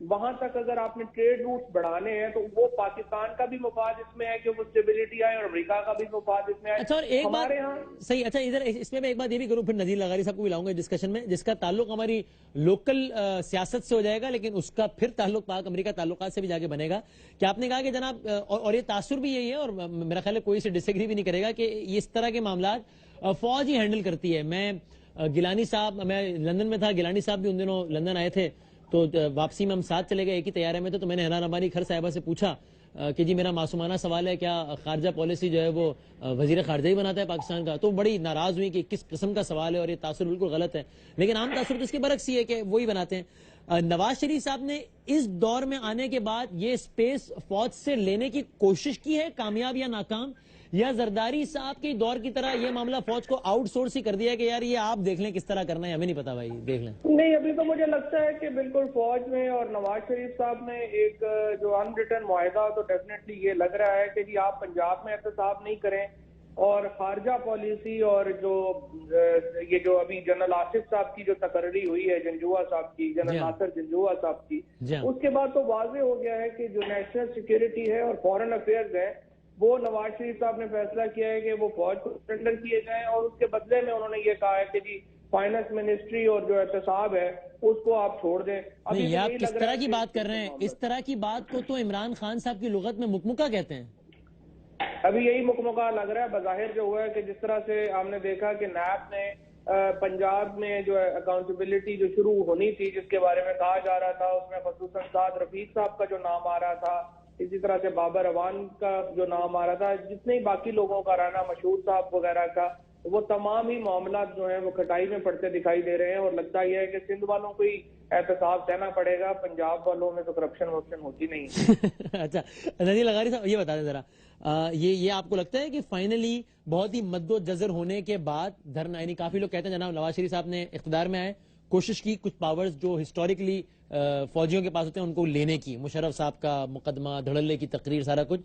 وہاں تک اگر آپ نے ٹریڈ روٹس بڑھانے ہیں تو وہ پاکستان کا بھی مفاد اس میں ہے کہ وہ اسٹیبلٹی آئے اور امریکہ کا بھی مفاد اس میں آئے. اچھا اور ایک بات ہمارے ہاں صحیح، اچھا ادھر اس میں ایک بات یہ بھی کروں، پھر نذیر لغاری صاحب کو بھی لاؤں گا ڈسکشن میں، جس کا تعلق ہماری لوکل سیاست سے ہو جائے گا، لیکن اس کا پھر تعلق پاک امریکہ تعلقات سے بھی جا کے بنے گا. کہ آپ نے کہا کہ جناب اور یہ تاثر بھی یہی ہے، اور میرا خیال ہے کوئی سے ڈس ایگری بھی نہیں کرے گا کہ اس طرح کے معاملات فوج ہی ہینڈل کرتی ہے. میں گیلانی صاحب، میں لندن میں تھا، گیلانی صاحب بھی ان دنوں لندن آئے تھے، تو واپسی میں ہم ساتھ چلے گئے، ایک ہی طیارے میں تھے. تو میں نے حنان ربانی خر صاحبہ سے پوچھا کہ جی میرا معصومانہ سوال ہے، کیا خارجہ پالیسی جو ہے وہ وزیر خارجہ ہی بناتا ہے پاکستان کا؟ تو بڑی ناراض ہوئی کہ کس قسم کا سوال ہے اور یہ تاثر بالکل غلط ہے. لیکن عام تاثر تو اس کے برعکس ہی ہے کہ وہی بناتے ہیں. نواز شریف صاحب نے اس دور میں آنے کے بعد یہ سپیس فوج سے لینے کی کوشش کی ہے، کامیاب یا ناکام، یا زرداری صاحب کے دور کی طرح یہ معاملہ فوج کو آؤٹ سورس ہی کر دیا کہ یار یہ آپ دیکھ لیں کس طرح کرنا ہے، ہمیں نہیں پتا بھائی، دیکھ لیں؟ نہیں، ابھی تو مجھے لگتا ہے کہ بالکل فوج میں اور نواز شریف صاحب نے ایک جو ان ریٹن معاہدہ تو ڈیفینیٹلی یہ لگ رہا ہے کہ جی آپ پنجاب میں احتساب نہیں کریں، اور خارجہ پالیسی اور جو یہ جو ابھی جنرل آصف صاحب کی جو تقرری ہوئی ہے جنجوعہ صاحب کی، جنرل ناصر جنجوعہ صاحب کی، اس کے بعد تو واضح ہو گیا ہے کہ جو نیشنل سیکیورٹی ہے اور فورن افیئرز ہے وہ نواز شریف صاحب نے فیصلہ کیا ہے کہ وہ فوج کو سرنڈر کیے جائیں، اور اس کے بدلے میں انہوں نے یہ کہا ہے کہ جی فائنانس منسٹری اور جو احتساب ہے اس کو آپ چھوڑ دیں. نہیں، یہ آپ کس طرح کی بات کر رہے ہیں؟ اس طرح کی بات کو تو عمران خان صاحب کی لغت میں مکمکہ کہتے ہیں. ابھی یہی مکمکہ لگ رہا ہے بظاہر جو ہوا ہے کہ جس طرح سے ہم نے دیکھا کہ نیب نے پنجاب میں جو اکاؤنٹیبلٹی جو شروع ہونی تھی جس کے بارے میں کہا جا رہا تھا، اس میں خصوصاً سعد رفیق صاحب کا جو نام آ رہا تھا، اسی طرح سے بابر اوان کا جو نام آ رہا تھا، جتنے باقی لوگوں کا رانا مشہور صاحب وغیرہ کا، وہ تمام ہی معاملات جو ہیں وہ کھٹائی میں پڑتے دکھائی دے رہے ہیں. اور لگتا یہ ہے کہ سندھ والوں کو ہی احتساب سہنا پڑے گا، پنجاب والوں میں تو کرپشن ورپشن ہوتی نہیں ہے. اچھا نذیر لغاری صاحب یہ بتا دیں ذرا، یہ آپ کو لگتا ہے کہ فائنلی بہت ہی مد و جزر ہونے کے بعد دھرنا، یعنی کافی لوگ کہتے ہیں جناب نواز شریف صاحب نے اقتدار میں آئے، کوشش کی کچھ پاورز جو ہسٹوریکلی فوجیوں کے پاس ہوتے ہیں ان کو لینے کی، مشرف صاحب کا مقدمہ، دھڑلے کی تقریر، سارا کچھ،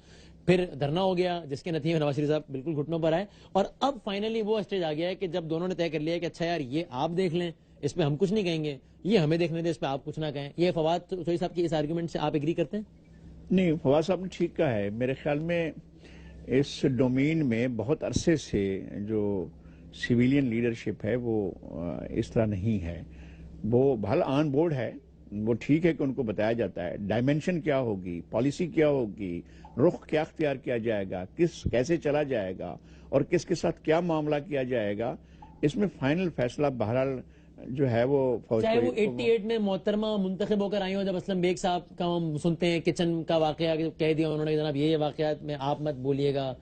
پھر دھرنا ہو گیا جس کے نتیجے میں نواز شریف صاحب بالکل گھٹنوں پر آئے، اور اب فائنلی وہ اسٹیج آ گیا ہے کہ جب دونوں نے طے کر لیا کہ اچھا یار یہ آپ دیکھ لیں، اس پہ ہم کچھ نہیں کہیں گے، یہ ہمیں دیکھنے دیں، اس پہ آپ کچھ نہ کہیں. یہ فواد چوہدری صاحب کی اس آرگومنٹ سے آپ ایگری کرتے ہیں؟ نہیں، فواد صاحب نے ٹھیک کہا ہے. میرے خیال میں اس ڈومین میں بہت عرصے سے جو سویلین لیڈرشپ ہے وہ اس طرح نہیں ہے. وہ بھل آن بورڈ ہے، وہ ٹھیک ہے کہ ان کو بتایا جاتا ہے ڈائمینشن کیا ہوگی، پالیسی کیا ہوگی، رخ کیا اختیار کیا جائے گا، کیسے چلا جائے گا اور کس کے ساتھ کیا معاملہ کیا جائے گا. اس میں فائنل فیصلہ بہرحال جو ہے وہ فوج چاہے وہ 88 میں محترمہ منتخب ہو کر آئی ہوں، جب اسلم بیگ صاحب کا ہم سنتے ہیں کچن کا واقعہ کہہ دیا انہوں نے جناب یہ واقعات میں آپ مت بولیے گا،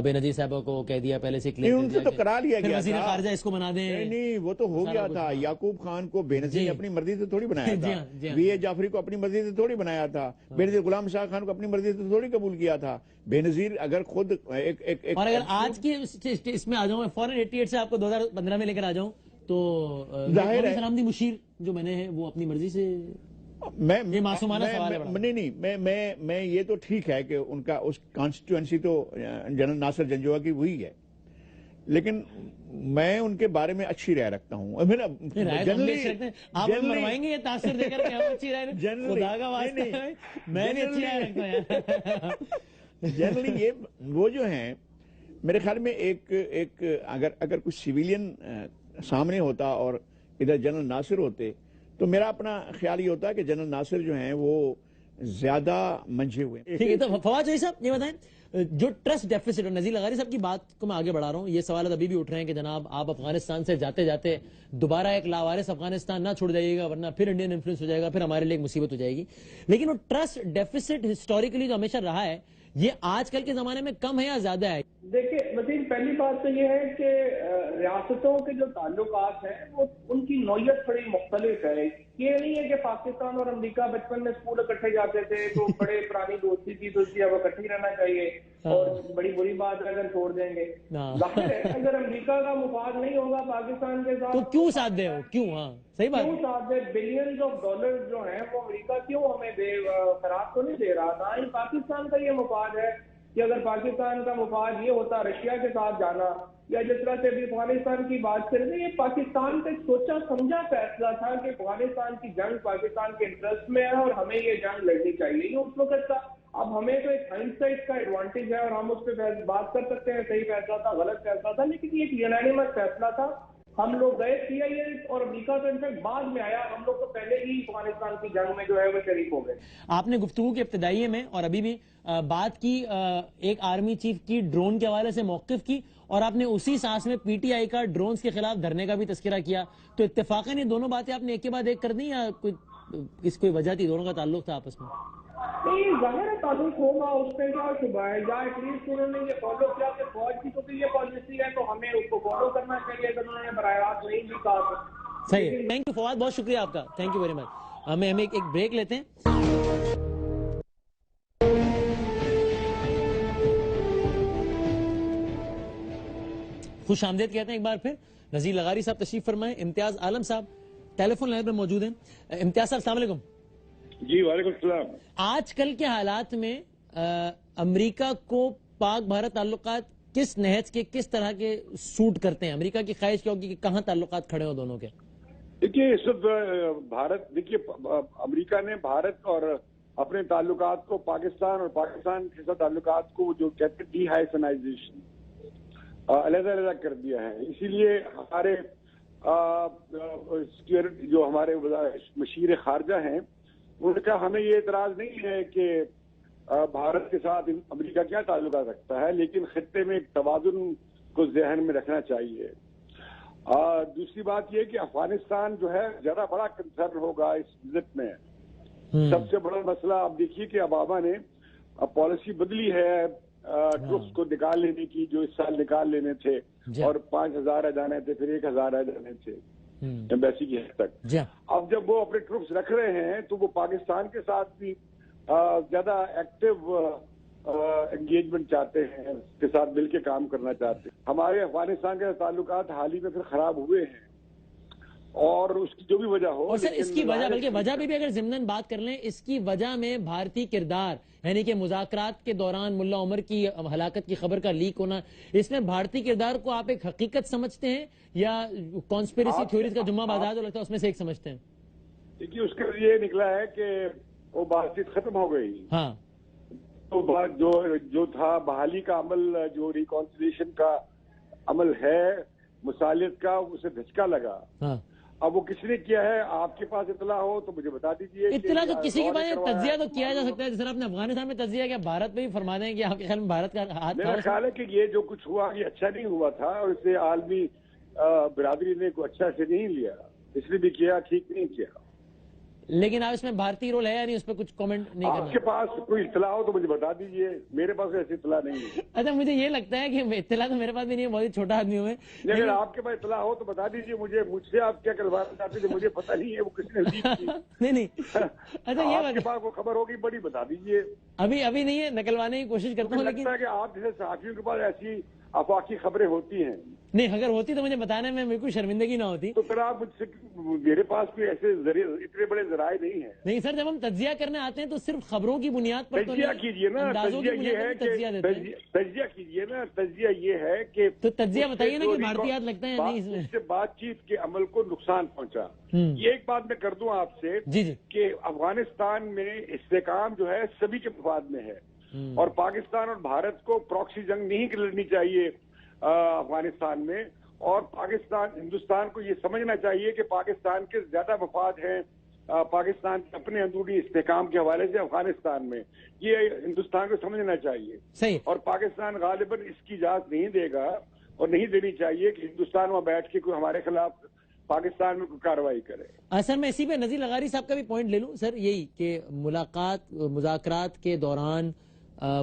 بے نظیر صاحبہ کو کہہ دیا پہلے سے کلیئر، ان سے تو کرا لیا گیا وزیر تھا، خارجہ اس کو بنا دیں. نہیں وہ تو ہو گیا تھا. یعقوب خان کو بے نظیر نے اپنی مرضی سے تھوڑی بنایا تھا، وی اے جعفری کو اپنی مرضی سے تھوڑی بنایا تھا، بے نظیر غلام شاہ خان کو اپنی مرضی سے تھوڑی قبول کیا تھا. بے نظیر اگر خود ایک اور اگر آج کی اس میں آ جاؤں میں فوراً 88 سے آپ کو 2015 میں لے کر آ جاؤں تو ظاہر ہے سلامتی مشیر جو بنے ہیں وہ اپنی مرضی سے، یہ معصومانہ سوال ہے. نہیں، میں یہ تو ٹھیک ہے کہ ان کا اس کانسٹیٹوئنسی تو جنرل ناصر جنجوعہ کی ہوئی ہے، لیکن میں ان کے بارے میں اچھی رائے رکھتا ہوں. آپ مروائیں گے یہ تاثر دے کر کہ ہم اچھی رائے، خدا کا واسطہ ہے میں بھی اچھی رائے رکھتا ہوں. جنرلی یہ وہ جو ہیں میرے خیال میں ایک اگر کچھ سویلین سامنے ہوتا اور ادھر جنرل ناصر ہوتے تو میرا اپنا خیال یہ ہوتا ہے کہ جنرل ناصر جو ہیں وہ زیادہ منجھے ہوئے. ٹھیک ہے، تو فواد چوہدری صاحب یہ بتائیں جو ٹرسٹ ڈیفیسٹ، اور نذیر لغاری صاحب کی بات کو میں آگے بڑھا رہا ہوں، یہ سوالات ابھی بھی اٹھ رہے ہیں کہ جناب آپ افغانستان سے جاتے جاتے دوبارہ ایک لاوارث افغانستان نہ چھوڑ جائیے گا ورنہ پھر انڈین انفلوئنس ہو جائے گا، پھر ہمارے لیے ایک مصیبت ہو جائے گی. لیکن وہ ٹرسٹ ڈیفیسٹ ہسٹوریکلی جو ہمیشہ رہا ہے یہ آج کل کے زمانے میں کم ہے یا زیادہ ہے؟ دیکھیں وسیم، پہلی بات تو یہ ہے کہ ریاستوں کے جو تعلقات ہیں وہ ان کی نوعیت بڑی مختلف ہے. یہ نہیں ہے کہ پاکستان اور امریکہ بچپن میں اسکول اکٹھے جاتے تھے تو بڑے پرانی دوستی تھی تو اس لیے اب اکٹھے رہنا چاہیے اور بڑی بری بات ہے اگر چھوڑ دیں گے. ظاہر ہے اگر امریکہ کا مفاد نہیں ہوگا پاکستان کے ساتھ تو کیوں ساتھ دے ہو، کیوں؟ ہاں صحیح بات، کیوں ساتھ دے؟ بلینز آف ڈالر جو ہیں وہ امریکہ کیوں ہمیں دے، خراب تو نہیں دے رہا، نہ ہی پاکستان کا یہ مفاد ہے کہ اگر پاکستان کا مفاد یہ ہوتا رشیا کے ساتھ جانا یا جس طرح سے بھی افغانستان کی بات کریں، یہ پاکستان کا ایک سوچا سمجھا فیصلہ تھا کہ افغانستان کی جنگ پاکستان کے انٹرسٹ میں ہے اور ہمیں یہ جنگ لڑنی چاہیے، یہ اس وقت کا۔ اب ہمیں تو ایک ہائنڈسائٹ کا ایڈوانٹیج ہے اور ہم اس پہ بات کر سکتے ہیں صحیح فیصلہ تھا غلط فیصلہ تھا، لیکن یہ ایک یونانیمس فیصلہ تھا۔ ہم لوگ گئے CIA اور امریکہ تو انفیکٹ بعد میں آیا، ہم لوگ تو پہلے ہی افغانستان کی جنگ میں جو ہے وہ شریک ہو گئے۔ آپ نے گفتگو کے ابتدائیے میں اور ابھی بھی بات کی ایک آرمی چیف کی ڈرون کے حوالے سے موقف کی، اور آپ نے اسی سانس میں PTI کا ڈرونز کے خلاف دھرنے کا بھی تذکرہ کیا، تو اتفاقاً یہ دونوں باتیں آپ نے ایک کے بعد ایک کر دی یا کوئی وجہ تھی، دونوں کا تعلق تھا آپس میں؟ نہیں، ظاہر تعلق ہوگا، اس پہ کیا شبہ ہے، یا ایٹ لیسٹ انہوں نے یہ فالو کیا کہ فوج کی تو یہ پالیسی ہے تو ہمیں اس کو فالو کرنا چاہیے، اگر انہوں نے براہ راست نہیں بھی کہا تو۔ صحیح ہے، تھینک یو فواد، بہت شکریہ آپ کا، تھینک یو ویری مچ۔ ہم ایک بریک لیتے ہیں۔ خوش آمدید کہتے ہیں ایک بار پھر نذیر لغاری صاحب تشریف فرمائیں، امتیاز عالم صاحب ٹیلی فون لائن پر موجود ہیں۔ امتیاز صاحب السلام علیکم۔ جی وعلیکم السلام۔ آج کل کے حالات میں امریکہ کو پاک بھارت تعلقات کس نہج کے کس طرح کے سوٹ کرتے ہیں؟ امریکہ کی خواہش کیا ہوگی کہ کہاں تعلقات کھڑے ہوں دونوں کے؟ دیکھیے اس وقت بھارت، دیکھیے امریکہ نے بھارت اور اپنے تعلقات کو پاکستان اور پاکستان کے ساتھ تعلقات کو جو کہتے ہیں ڈی ہائسنائزیشن علیحدہ علیحدہ کر دیا ہے، اسی لیے ہمارے جو ہمارے مشیر خارجہ ہیں انہوں نے کہا ہمیں یہ اعتراض نہیں ہے کہ بھارت کے ساتھ امریکہ کیا تعلقات رکھتا ہے، لیکن خطے میں ایک توازن کو ذہن میں رکھنا چاہیے۔ دوسری بات یہ کہ افغانستان جو ہے زیادہ بڑا کنسرن ہوگا اس وزٹ میں۔ سب سے بڑا مسئلہ آپ دیکھیے کہ اوباما نے پالیسی بدلی ہے ٹروپس کو نکال لینے کی، جو اس سال نکال لینے تھے اور 5000 آ جانے تھے، پھر 1000 آ جانے تھے ایمبیسی کی حد تک۔ اب جب وہ اپنے ٹروپس رکھ رہے ہیں تو وہ پاکستان کے ساتھ بھی زیادہ ایکٹیو انگیجمنٹ چاہتے ہیں، اس کے ساتھ مل کے کام کرنا چاہتے ہیں۔ ہمارے افغانستان کے تعلقات حال ہی میں پھر خراب ہوئے ہیں، اور اس کی جو بھی وجہ ہو، اور سر اس کی وجہ، بلکہ وجہ بھی اگر ضمناً بات کر لیں، اس کی وجہ میں بھارتی کردار، یعنی کہ مذاکرات کے دوران ملا عمر کی ہلاکت کی خبر کا لیک ہونا، اس میں بھارتی کردار کو آپ ایک حقیقت سمجھتے ہیں یا کانسپیریسی تھیوریز کا جمعہ بازار جو لگتا ہے اس میں سے ایک سمجھتے ہیں؟ دیکھیے اس کا یہ نکلا ہے کہ وہ بات چیت ختم ہو گئی۔ ہاں، تو جو تھا بحالی کا عمل، جو ریکانسیلیشن کا عمل ہے مصالحت کا، اسے دھچکا لگا۔ ہاں، اب وہ کس نے کیا ہے، آپ کے پاس اطلاع ہو تو مجھے بتا دیجیے۔ اطلاع تو کسی کے پاس، تجزیہ تو کیا جا سکتا ہے، جس طرح آپ نے افغانستان میں تجزیہ کیا، بھارت میں بھی فرما دیں کہ آپ کے خیال میں بھارت کا ہاتھ تھا؟ میرا خیال ہے کہ یہ جو کچھ ہوا یہ اچھا نہیں ہوا تھا، اور اسے عالمی برادری نے کوئی اچھا سے نہیں لیا، اس نے بھی کیا ٹھیک نہیں کیا۔ لیکن آپ اس میں بھارتی رول ہے یا نہیں، اس پہ کچھ کامنٹ نہیں کرنا؟ آپ کے پاس کوئی اطلاع ہو تو مجھے بتا دیجیے، میرے پاس ایسی اطلاع نہیں ہے۔ اچھا، مجھے یہ لگتا ہے کہ اطلاع تو میرے پاس بھی نہیں ہے، بہت ہی چھوٹا آدمی ہوں میں۔ اگر آپ کے پاس اطلاع ہو تو بتا دیجیے مجھے، مجھ سے آپ کیا کروانا چاہتے تھے مجھے پتہ نہیں ہے، وہ کس نے لیک کی۔ نہیں اچھا، یہ آپ کے پاس وہ خبر ہوگی بڑی، بتا دیجیے۔ ابھی نہیں ہے، نکلوانے کی کوشش کرتا ہوں، لیکن لگتا ہے کہ آپ جیسے صحافیوں کے پاس ایسی آفاقی خبریں ہوتی ہیں۔ نہیں، اگر ہوتی تو مجھے بتانے میں بالکل شرمندگی نہ ہوتی۔ تو پھر آپ مجھ سے، میرے پاس کوئی ایسے اتنے بڑے ذرائع نہیں ہیں۔ نہیں سر، جب ہم تجزیہ کرنے آتے ہیں تو صرف خبروں کی بنیاد پر تجزیہ کیجیے نا، تجزیہ یہ ہے کہ تجزیہ کیجیے نا، تجزیہ یہ ہے کہ تو تجزیہ بتائیے نا کہ بھارتی ہاتھ لگتا ہے یا نہیں اس میں؟ اس سے بات چیت کے عمل کو نقصان پہنچا۔ یہ ایک بات میں کر دوں آپ سے کہ افغانستان میں استحکام جو ہے سبھی کے مفاد میں ہے، اور پاکستان اور بھارت کو پراکسی جنگ نہیں لڑنی چاہیے افغانستان میں، اور ہندوستان کو یہ سمجھنا چاہیے کہ پاکستان کے زیادہ مفاد ہیں پاکستان کے اپنے اندرونی استحکام کے حوالے سے افغانستان میں، یہ ہندوستان کو سمجھنا چاہیے۔ صحیح۔ اور پاکستان غالباً اس کی اجازت نہیں دے گا اور نہیں دینی چاہیے کہ ہندوستان وہاں بیٹھ کے کوئی ہمارے خلاف پاکستان میں کوئی کارروائی کرے۔ سر میں اسی پہ نذیر لغاری صاحب کا بھی پوائنٹ لے لوں سر، یہی کہ مذاکرات کے دوران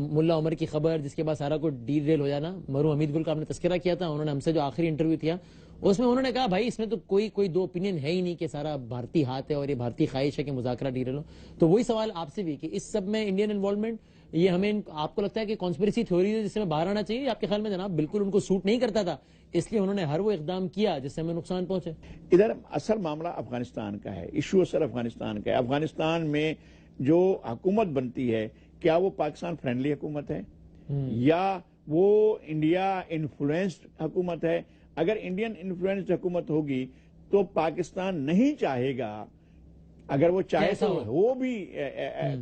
ملا عمر کی خبر، جس کے بعد سارا کو ڈی ریل ہو جانا، مرحوم حمید گل کا آپ نے تذکرہ کیا تھا، انہوں نے ہم سے جو آخری انٹرویو کیا اس میں انہوں نے کہا بھائی اس میں تو کوئی دو اوپینین ہے ہی نہیں کہ سارا بھارتی ہاتھ ہے اور یہ بھارتی خواہش ہے کہ مذاکرہ ڈی ریل ہو۔ تو وہی سوال آپ سے بھی کہ اس سب میں انڈین انوالومنٹ، یہ ہمیں آپ کو لگتا ہے کہ کانسپیریسی تھیوری جس سے باہر آنا چاہیے، آپ کے خیال میں جناب بالکل ان کو سوٹ نہیں کرتا تھا، اس لیے انہوں نے ہر وہ اقدام کیا جس سے ہمیں نقصان پہنچے؟ ادھر اصل معاملہ افغانستان کا ہے، ایشو اصل افغانستان کا ہے۔ افغانستان میں جو حکومت بنتی ہے کیا وہ پاکستان فرینڈلی حکومت ہے؟ یا وہ انڈیا انفلوئنسڈ حکومت ہے. اگر انڈین انفلوئنسڈ حکومت ہوگی تو پاکستان نہیں چاہے گا, اگر وہ چاہے تو وہ بھی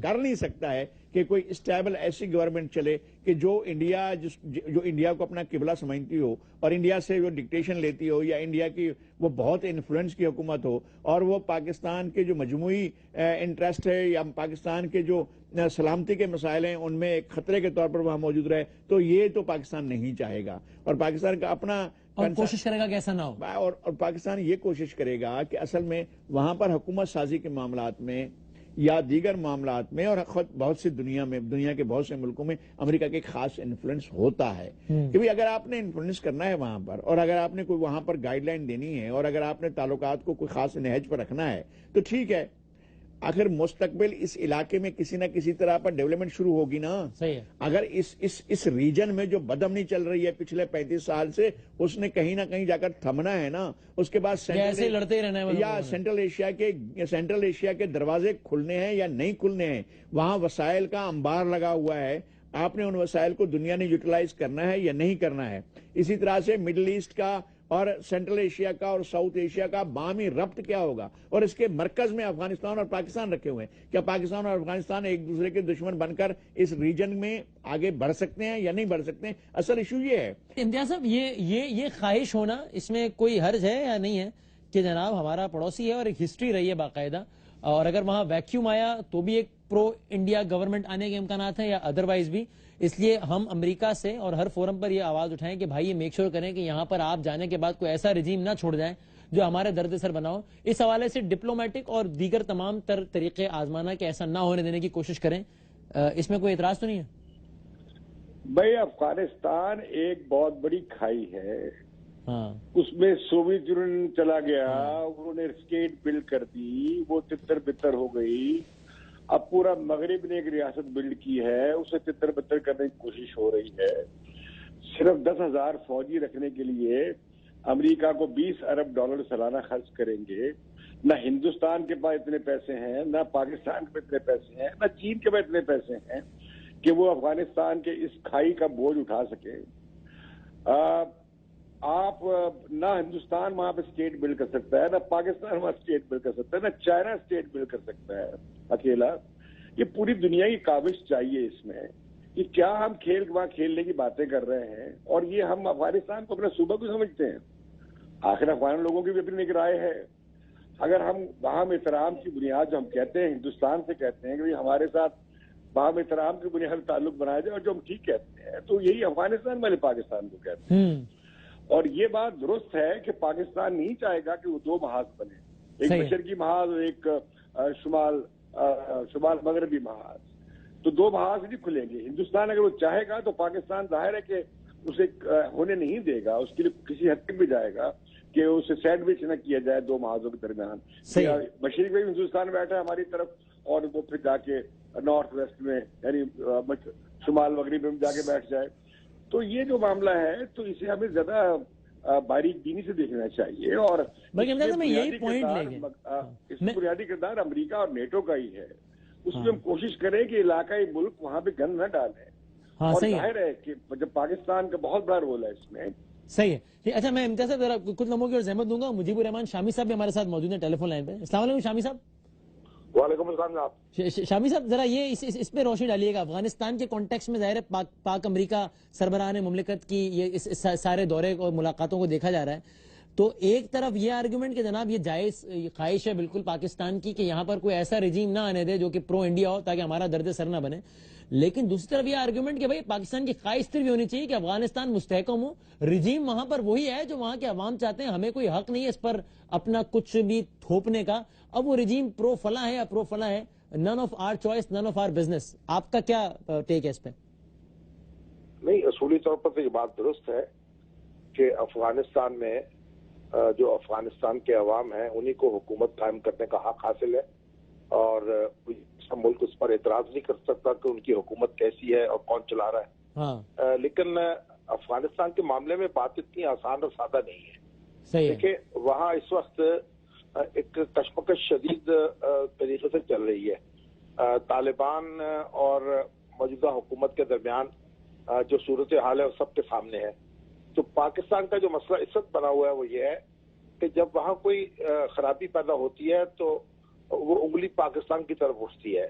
کر نہیں سکتا ہے کہ کوئی اسٹیبل ایسی گورنمنٹ چلے کہ جو انڈیا کو اپنا قبلہ سمجھتی ہو اور انڈیا سے وہ ڈکٹیشن لیتی ہو, یا انڈیا کی وہ بہت انفلوئنس کی حکومت ہو اور وہ پاکستان کے جو مجموعی انٹرسٹ ہے یا پاکستان کے جو سلامتی کے مسائل ہیں ان میں ایک خطرے کے طور پر وہاں موجود رہے. تو یہ تو پاکستان نہیں چاہے گا, اور پاکستان کا اپنا کوشش کرے گا کہ ایسا نہ ہو, اور پاکستان یہ کوشش کرے گا کہ اصل میں وہاں پر حکومت سازی کے معاملات میں یا دیگر معاملات میں, اور خود بہت سی دنیا کے بہت سے ملکوں میں امریکہ کے خاص انفلوئنس ہوتا ہے کہ بھی اگر آپ نے انفلوئنس کرنا ہے وہاں پر, اور اگر آپ نے کوئی وہاں پر گائیڈ لائن دینی ہے, اور اگر آپ نے تعلقات کو کوئی خاص نہج پر رکھنا ہے تو ٹھیک ہے. آخر مستقبل اس علاقے میں کسی نہ کسی طرح پر ڈیولپمنٹ شروع ہوگی نا. صحیح ہے. اگر اس ریجن میں جو بدامنی چل رہی ہے پچھلے 35 سال سے, اس نے کہیں نہ کہیں جا کر تھمنا ہے نا. اس کے بعد ایسے لڑتے رہنا ہے, یا سینٹرل ایشیا کے دروازے کھلنے ہیں یا نہیں کھلنے ہیں. وہاں وسائل کا انبار لگا ہوا ہے, آپ نے ان وسائل کو دنیا نے یوٹیلائز کرنا ہے یا نہیں کرنا ہے. اسی طرح سے مڈل ایسٹ کا اور سینٹرل ایشیا کا اور ساؤتھ ایشیا کا باہمی ربط کیا ہوگا, اور اس کے مرکز میں افغانستان اور پاکستان رکھے ہوئے ہیں. کیا پاکستان اور افغانستان ایک دوسرے کے دشمن بن کر اس ریجن میں آگے بڑھ سکتے ہیں یا نہیں بڑھ سکتے ہیں؟ اصل ایشو یہ ہے. امتیاز صاحب, یہ خواہش ہونا اس میں کوئی حرج ہے یا نہیں ہے کہ جناب ہمارا پڑوسی ہے اور ایک ہسٹری رہی ہے باقاعدہ, اور اگر وہاں ویکیوم آیا تو بھی ایک پرو انڈیا گورنمنٹ آنے کے امکانات ہیں یا ادروائز بھی, اس لیے ہم امریکہ سے اور ہر فورم پر یہ آواز اٹھائیں کہ بھائی یہ میک شور کریں کہ یہاں پر آپ جانے کے بعد کوئی ایسا رجیم نہ چھوڑ جائیں جو ہمارے درد سر بناؤ. اس حوالے سے ڈپلومیٹک اور دیگر تمام تر طریقے آزمانا کہ ایسا نہ ہونے دینے کی کوشش کریں. اس میں کوئی اعتراض تو نہیں ہے؟ بھائی افغانستان ایک بہت بڑی کھائی ہے, ہاں, اس میں سوویت یونین چلا گیا, انہوں نے اسٹیٹ بلڈ کر دی, وہ تتر بتر ہو گئی. اب پورا مغرب نے ایک ریاست بلڈ کی ہے, اسے تتر بتر کرنے کی کوشش ہو رہی ہے. صرف 10,000 فوجی رکھنے کے لیے امریکہ کو $20 ارب سالانہ خرچ کریں گے. نہ ہندوستان کے پاس اتنے پیسے ہیں, نہ پاکستان کے پاس اتنے پیسے ہیں, نہ چین کے پاس اتنے پیسے ہیں کہ وہ افغانستان کے اس کھائی کا بوجھ اٹھا سکے. آپ نہ ہندوستان وہاں پہ اسٹیٹ بلڈ کر سکتا ہے, نہ پاکستان وہاں اسٹیٹ بلڈ کر سکتا ہے, نہ چائنا اسٹیٹ بلڈ کر سکتا ہے اکیلا. یہ پوری دنیا کی کاوش چاہیے اس میں کہ کیا ہم وہاں کھیلنے کی باتیں کر رہے ہیں, اور یہ ہم افغانستان کو اپنا صوبہ کو سمجھتے ہیں. آخر افغان لوگوں کی بھی اپنی ایک رائے ہے. اگر ہم باہم احترام کی بنیاد جو ہم کہتے ہیں ہندوستان سے کہتے ہیں کہ ہمارے ساتھ باہم احترام کی بنیاد تعلق بنایا جائے, اور جو ہم ٹھیک کہتے ہیں تو یہی افغانستان والے پاکستان کو کہتے ہیں. اور یہ بات درست ہے کہ پاکستان نہیں چاہے گا کہ وہ 2 محاذ بنے, ایک مشرقی محاذ اور ایک شمال مغربی محاذ. تو 2 محاذ نہیں کھلیں گے. ہندوستان اگر وہ چاہے گا تو پاکستان ظاہر ہے کہ اسے ہونے نہیں دے گا, اس کے لیے کسی حد تک بھی جائے گا کہ اسے سینڈوچ نہ کیا جائے 2 محاذوں کے درمیان. مشرق میں ہندوستان بیٹھا ہے ہماری طرف, اور وہ پھر جا کے نارتھ ویسٹ میں یعنی شمال مغرب میں جا کے بیٹھ جائے. تو یہ جو معاملہ ہے تو اسے ہمیں زیادہ باریک بینی سے دیکھنا چاہیے. اور اس میں بنیادی کردار امریکہ اور نیٹو کا ہی ہے. اس میں ہم کوشش کریں کہ علاقائی ملک وہاں پہ گند نہ ڈالیں. اور ظاہر ہے کہ جب پاکستان کا بہت بڑا رول ہے اس میں. صحیح ہے. اچھا, میں امتیاز صاحب ذرا کچھ لمحوں کی اور زحمت دوں گا. مجیب الرحمان شامی صاحب بھی ہمارے ساتھ موجود ہیں ٹیلی فون لائن پہ. السلام علیکم شامی صاحب. وعلیکم السلام. شامی صاحب ذرا یہ اس پہ روشنی ڈالیے گا. افغانستان کے کانٹیکس میں ظاہر ہے پاک امریکہ سربراہان مملکت کی یہ اس سارے دورے اور ملاقاتوں کو دیکھا جا رہا ہے. تو ایک طرف یہ آرگومنٹ کہ جناب یہ جائز خواہش ہے بالکل پاکستان کی کہ یہاں پر کوئی ایسا رجیم نہ آنے دے جو کہ پرو انڈیا ہو تاکہ ہمارا درد سر نہ بنے, لیکن دوسری طرف یہ آرگومنٹ کہ بھائی پاکستان کی خواہش صرف ہونی چاہیے کہ افغانستان مستحکم ہو. رجیم وہاں پر وہی ہے جو وہاں کے عوام چاہتے ہیں, ہمیں کوئی حق نہیں ہے اس پر اپنا کچھ بھی تھوپنے کا. اب وہ رجیم پرو فلاں ہے یا پرو فلاں ہے, none of your choice none of your business. آپ کا کیا ٹیک ہے اس پہ؟ نہیں, اصولی طور پر تو یہ بات درست ہے کہ افغانستان میں جو افغانستان کے عوام ہیں انہی کو حکومت قائم کرنے کا حق حاصل ہے, اور ملک اس پر اعتراض نہیں کر سکتا کہ ان کی حکومت کیسی ہے اور کون چلا رہا ہے. لیکن افغانستان کے معاملے میں بات اتنی آسان اور سادہ نہیں ہے. دیکھیں, وہاں اس وقت ایک کشمکش شدید طریقے سے چل رہی ہے. طالبان اور موجودہ حکومت کے درمیان جو صورتحال ہے وہ سب کے سامنے ہے. تو پاکستان کا جو مسئلہ اس وقت بنا ہوا ہے وہ یہ ہے کہ جب وہاں کوئی خرابی پیدا ہوتی ہے تو وہ انگلی پاکستان کی طرف اٹھتی ہے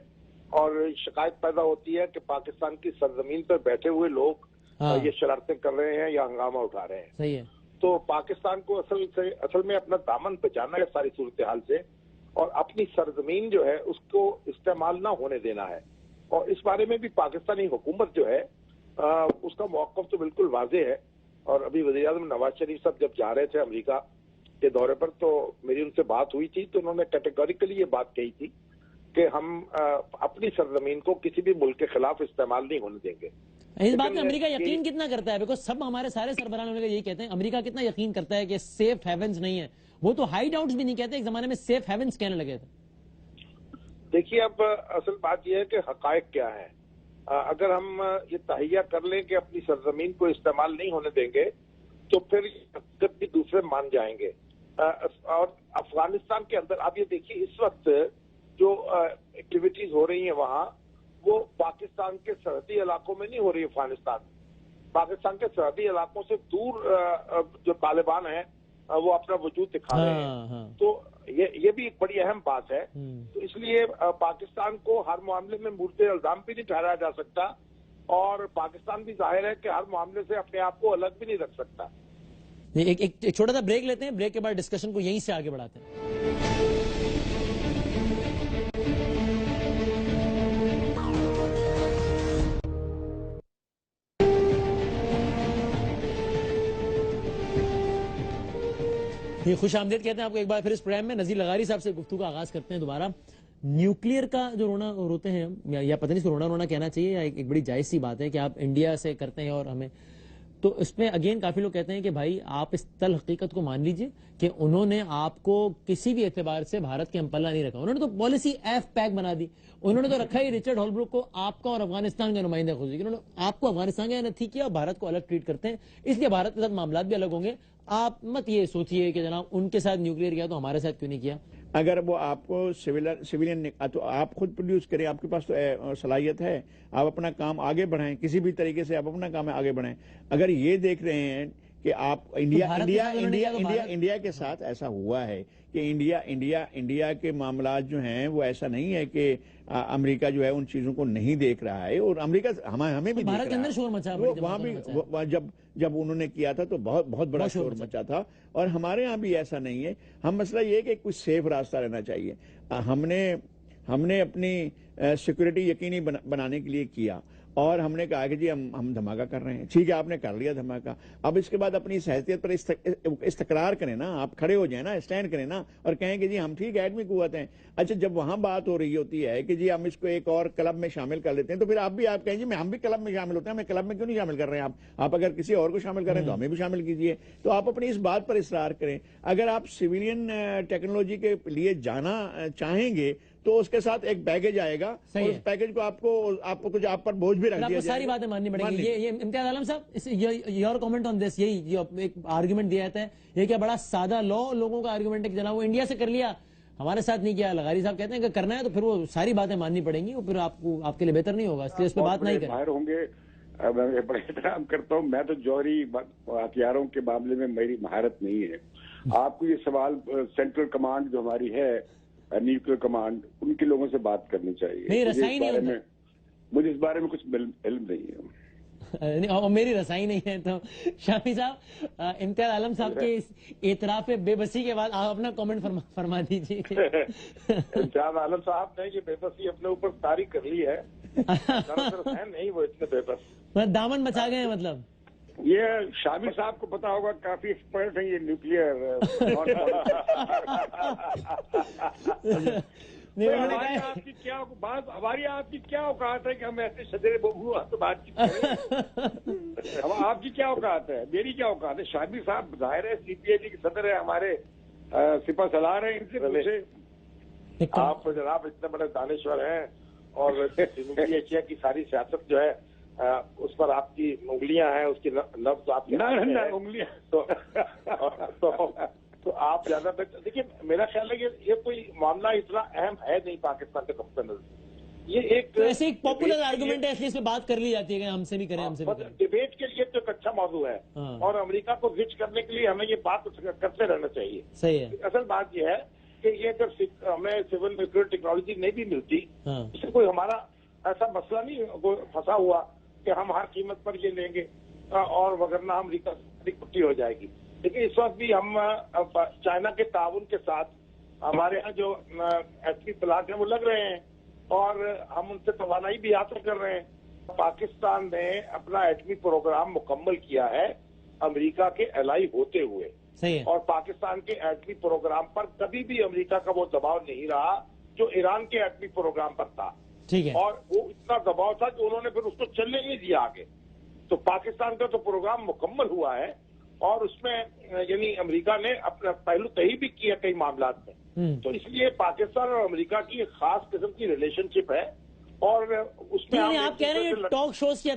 اور شکایت پیدا ہوتی ہے کہ پاکستان کی سرزمین پر بیٹھے ہوئے لوگ یہ شرارتیں کر رہے ہیں یا ہنگامہ اٹھا رہے ہیں. صحیح ہے. تو پاکستان کو اصل میں اپنا دامن بچانا ہے ساری صورتحال سے اور اپنی سرزمین جو ہے اس کو استعمال نہ ہونے دینا ہے. اور اس بارے میں بھی پاکستانی حکومت جو ہے اس کا موقف تو بالکل واضح ہے. اور ابھی وزیر اعظم نواز شریف صاحب جب جا رہے تھے امریکہ کے دورے پر تو میری ان سے بات ہوئی تھی تو انہوں نے کیٹیگوریکلی یہ بات کہی تھی کہ ہم اپنی سرزمین کو کسی بھی ملک کے خلاف استعمال نہیں ہونے دیں گے. اس بات میں امریکہ یقین کتنا کرتا ہے؟ بیکاز سب ہمارے سارے سربراہ امریکہ یہی کہتے ہیں امریکہ کتنا یقین کرتا ہے کہ سیف ہیونز نہیں ہے. وہ تو ہائیڈ آؤٹس بھی نہیں کہتے, ایک زمانے میں سیف ہیونز کہنے لگے تھے. دیکھیے اب اصل بات یہ ہے کہ حقائق کیا ہے. اگر ہم یہ تہیہ کر لیں کہ اپنی سرزمین کو استعمال نہیں ہونے دیں گے تو پھر حقیقت بھی دوسرے مان جائیں گے. اور افغانستان کے اندر آپ یہ دیکھیے اس وقت جو ایکٹیویٹیز ہو رہی ہیں وہاں وہ پاکستان کے سرحدی علاقوں میں نہیں ہو رہی. پاکستان کے سرحدی علاقوں سے دور جو طالبان ہیں وہ اپنا وجود دکھا رہے ہیں. تو یہ بھی ایک بڑی اہم بات ہے. تو اس لیے پاکستان کو ہر معاملے میں مورد الزام بھی نہیں ٹھہرایا جا سکتا اور پاکستان بھی ظاہر ہے کہ ہر معاملے سے اپنے آپ کو الگ بھی نہیں رکھ سکتا. ایک چھوٹا سا بریک لیتے ہیں, بریک کے بعد ڈسکشن کو یہیں سے آگے بڑھاتے ہیں. یہ خوش آمدید کہتے ہیں آپ کو ایک بار پھر اس پروگرام میں. نذیر لغاری صاحب سے گفتگو کا آغاز کرتے ہیں دوبارہ. نیوکلیئر کا جو روتے ہیں یا پتہ نہیں اس کو رونا کہنا چاہیے یا ایک بڑی جائز سی بات ہے کہ آپ انڈیا سے کرتے ہیں اور ہمیں, تو اس میں اگین کافی لوگ کہتے ہیں کہ بھائی آپ اس تل حقیقت کو مان لیجئے کہ انہوں نے آپ کو کسی بھی اعتبار سے بھارت کے ہم پلہ نہیں رکھا. انہوں نے تو پالیسی ایف پیک بنا دی. انہوں نے تو رکھا ہی رچرڈ ہولبروک کو آپ کا اور افغانستان کا نمائندہ خصوصی. انہوں نے آپ کو افغانستان کا نہیں کیا اور بھارت کو الگ ٹریٹ کرتے ہیں, اس لیے بھارت کے ساتھ معاملات بھی الگ ہوں گے. آپ مت یہ سوچئے کہ جناب ان کے ساتھ نیوکلیئر کیا تو ہمارے ساتھ کیوں نہیں کیا. اگر وہ آپ کو سویلین تو آپ خود پروڈیوس کریں, آپ کے پاس تو صلاحیت ہے, آپ اپنا کام آگے بڑھائیں, کسی بھی طریقے سے آپ اپنا کام آگے بڑھائیں. اگر یہ دیکھ رہے ہیں کہ آپ انڈیا کے ساتھ ایسا ہوا ہے کہ انڈیا کے معاملات جو ہیں وہ ایسا نہیں ہے کہ امریکہ جو ہے ان چیزوں کو نہیں دیکھ رہا ہے, اور امریکہ ہمیں بھی بھارت کے اندر شور مچا, وہاں بھی جب انہوں نے کیا تھا تو بہت بڑا شور مچا تھا. اور ہمارے یہاں بھی ایسا نہیں ہے. ہم مسئلہ یہ ہے کہ کچھ سیف راستہ رہنا چاہیے. ہم نے اپنی سیکورٹی یقینی بنانے کے لیے کیا اور ہم نے کہا کہ جی ہم دھماکہ کر رہے ہیں. ٹھیک ہے, آپ نے کر لیا دھماکہ, اب اس کے بعد اپنی حیثیت پر استقرار کریں نا, آپ کھڑے ہو جائیں نا, اسٹینڈ کریں نا اور کہیں کہ جی ہم ٹھیک ہے ایٹمی قوت ہیں. اچھا جب وہاں بات ہو رہی ہوتی ہے کہ جی ہم اس کو ایک اور کلب میں شامل کر لیتے ہیں تو پھر آپ کہیں جی ہم بھی کلب میں شامل ہوتے ہیں, ہمیں کلب میں کیوں نہیں شامل کر رہے ہیں آپ اگر کسی اور کو شامل کر رہے ہیں تو ہمیں بھی شامل کیجئے. تو آپ اپنی اس بات پر اصرار کریں. اگر آپ سویلین ٹیکنالوجی کے لیے جانا چاہیں گے تو اس کے ساتھ ایک پیکج آئے گا اور اس پیکج کو آپ کو کچھ آپ پر بوجھ بھی رکھ دیا جائے گا. ساری باتیں ماننی پڑیں گی. یہ امتیاز عالم صاحب, یور کامنٹ آن دس, یہی جو ایک آرگومنٹ دیا جاتا ہے, یہ کیا بڑا سادہ لوگوں کا آرگومنٹ ہے کہ جناب وہ انڈیا سے کر لیا, ہمارے ساتھ نہیں کیا. لغاری صاحب کہتے ہیں کہ کرنا ہے تو پھر وہ ساری باتیں ماننی پڑیں گی, اور پھر آپ کے لیے بہتر نہیں ہوگا, اس لیے اس پہ بات نہیں کریں. باہر ہوں گے, میں بڑے احترام کرتا ہوں. میں تو جوہری ہتھیاروں کے معاملے میں میری مہارت نہیں ہے. آپ کو یہ سوال سینٹرل کمانڈ جو ہماری ہے, نیوکلیئر کمانڈ, ان کے لوگوں سے بات کرنی چاہیے. مجھے اس بارے میں کچھ علم نہیں ہے اور میری رسائی نہیں ہے. تو شامی صاحب, امتیاز عالم صاحب کے اعتراف بے بسی کے بعد آپ اپنا کامنٹ فرما دیجیے. امتیاز عالم صاحب نے یہ بے بسی اپنے اوپر طاری کر لی ہے. نہیں وہ اتنے بے بس دامن بچا گئے ہیں. مطلب یہ شامی صاحب کو پتا ہوگا, کافی ایکسپرٹ ہیں یہ نیوکلیئر. ہماری آپ کی کیا اوقات ہے کہ ہم ایسے شدیر ببو سے بات چیت کریں؟ آپ کی کیا اوقات ہے, میری کیا اوقات ہے؟ شامی صاحب ظاہر ہے سی پی اے کے صدر ہے, ہمارے سپہ سالار ہیں, ان سے پوچھے. آپ جناب اتنے بڑے دانشور ہیں اور جنوبی ایشیا کی ساری سیاست جو ہے اس پر آپ کی انگلیاں ہیں, اس کی نبض آپ کی انگلیاں, تو آپ زیادہ دیکھیے میرا خیال ہے کہ یہ کوئی معاملہ اتنا اہم ہے نہیں پاکستان کے نقطۂ نظر. یہ ایک تو ایسے ایک پاپولر آرگومنٹ ہے، اس لیے اس پہ بات کر لی جاتی ہے کہ ہم سے بھی کریں، ہم سے بھی کریں۔ ڈبیٹ کے لیے تو ایک اچھا موضوع ہے، ہاں۔ اور امریکہ کو زچ کرنے کے لیے ہمیں یہ بات کرتے رہنا چاہیے۔ صحیح ہے۔ اصل بات یہ ہے کہ یہ جب ہمیں سول نیوکلیئر ٹیکنالوجی نہیں بھی ملتی، ہاں۔ اس سے کوئی ہمارا ایسا مسئلہ نہیں پھنسا ہوا کہ ہم ہر قیمت پر یہ لیں گے اور وگرنہ امریکہ سے کٹی ہو جائے گی۔ لیکن اس وقت بھی ہم چائنا کے تعاون کے ساتھ ہمارے یہاں جو ایٹمی پلانٹ ہیں وہ لگ رہے ہیں، اور ہم ان سے توانائی بھی حاصل کر رہے ہیں۔ پاکستان نے اپنا ایٹمی پروگرام مکمل کیا ہے امریکہ کے الائی ہوتے ہوئے، صحیح ہے۔ اور پاکستان کے ایٹمی پروگرام پر کبھی بھی امریکہ کا وہ دباؤ نہیں رہا جو ایران کے ایٹمی پروگرام پر تھا، ٹھیک ہے۔ اور وہ اتنا دباؤ تھا کہ انہوں نے پھر اس کو چلنے نہیں دیا آگے۔ تو پاکستان کا تو پروگرام مکمل ہوا ہے، اور اس میں یعنی امریکہ نے اپنا پہلو تہی بھی کیا کئی معاملات میں۔ تو اس لیے پاکستان اور امریکہ کی ایک خاص قسم کی ریلیشن شپ ہے، اور اس میں آپ کہہ رہے ہیں ٹاک شوز کی